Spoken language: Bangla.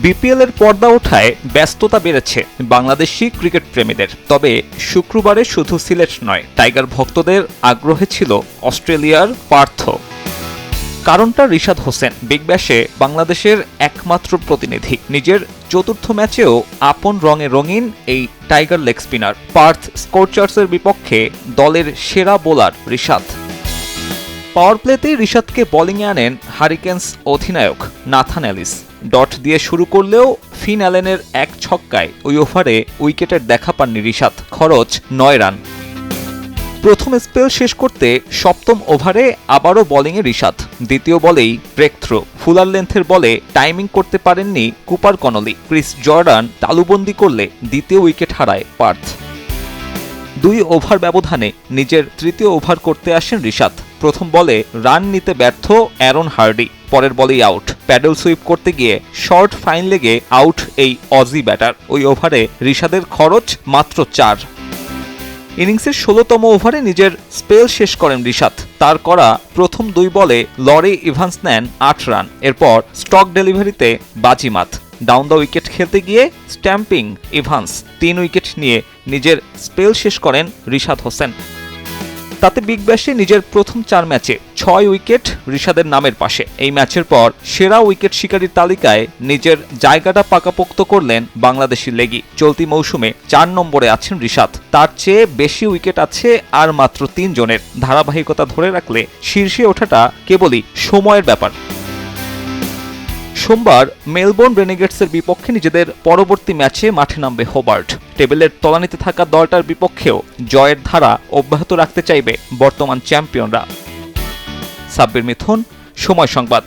বিপিএল এর পর্দা ওঠায় ব্যস্ততা বেড়েছে বাংলাদেশি ক্রিকেট প্রেমীদের। তবে শুক্রবারে শুধু সিলেট নয়, টাইগার ভক্তদের আগ্রহে ছিল অস্ট্রেলিয়ার পার্থ। কারণটা রিশাদ হোসেন, বিগ ব্যাশে বাংলাদেশের একমাত্র প্রতিনিধি। নিজের চতুর্থ ম্যাচেও আপন রঙে রঙিন এই টাইগার লেগ স্পিনার। পার্থ স্কোরচার্সের বিপক্ষে দলের সেরা বোলার রিশাদ। পাওয়ার প্লেতেই রিশাদকে বোলিংয়ে আনেন হারিকেন্স অধিনায়ক নাথান এলিস। ডট দিয়ে শুরু করলেও ফিন অ্যালেনের এক ছক্কায় ওই ওভারে উইকেটের দেখা পাননি রিশাদ। খরচ ৯ রান। প্রথম স্পেল শেষ করতে সপ্তম ওভারে আবারও বোলিংয়ে রিশাদ। দ্বিতীয় বলেই ব্রেক থ্রো। ফুলার লেন্থের বলে টাইমিং করতে পারেননি কুপার কনলি। ক্রিস জর্ডান তালুবন্দি করলে দ্বিতীয় উইকেট হারায় পার্থ। ২ ওভার ব্যবধানে নিজের তৃতীয় ওভার করতে আসেন রিশাদ। প্রথম বলে রান নিতে ব্যর্থ অ্যারন হার্ডি, পরের বলেই আউট। প্যাডেল সুইপ করতে গিয়ে শর্ট ফাইন লেগে আউট এই অজি ব্যাটার। ওই ওভারে রিশাদের খরচ মাত্র ৪। ইনিংসের ১৬তম ওভারে নিজের স্পেল শেষ করেন রিশাদ। তার করা প্রথম ২ বলে লরি ইভান্স নেন ৮ রান। এরপর স্টক ডেলিভারিতে বাজিমাত। ডাউন দ্য উইকেট খেলতে গিয়ে স্ট্যাম্পিং ইভান্স ৩ উইকেট নিয়ে নিজের স্পেল শেষ করেন রিশাদ হোসেন। তাতে বিগ ব্যাশে নিজের প্রথম ৪ ম্যাচে ৬ উইকেট রিশাদের নামের পাশে। এই ম্যাচের পর সেরা উইকেট শিকারীর তালিকায় নিজের জায়গাটা পাকাপোক্ত করলেন বাংলাদেশি লেগি। চলতি মৌসুমে ৪ নম্বরে আছেন রিশাদ। তার চেয়ে বেশি উইকেট আছে আর মাত্র ৩ জনের। ধারাবাহিকতা ধরে রাখলে শীর্ষে ওঠাটা কেবলই সময়ের ব্যাপার। সোমবার মেলবোর্ন রেনেগেটসের বিপক্ষে নিজেদের পরবর্তী ম্যাচে মাঠে নামবে হোবার্ট। টেবিলের তলানিতে থাকা দলটার বিপক্ষেও জয়ের ধারা অব্যাহত রাখতে চাইবে বর্তমান চ্যাম্পিয়নরা। সাব্বির মিথুন, সময় সংবাদ।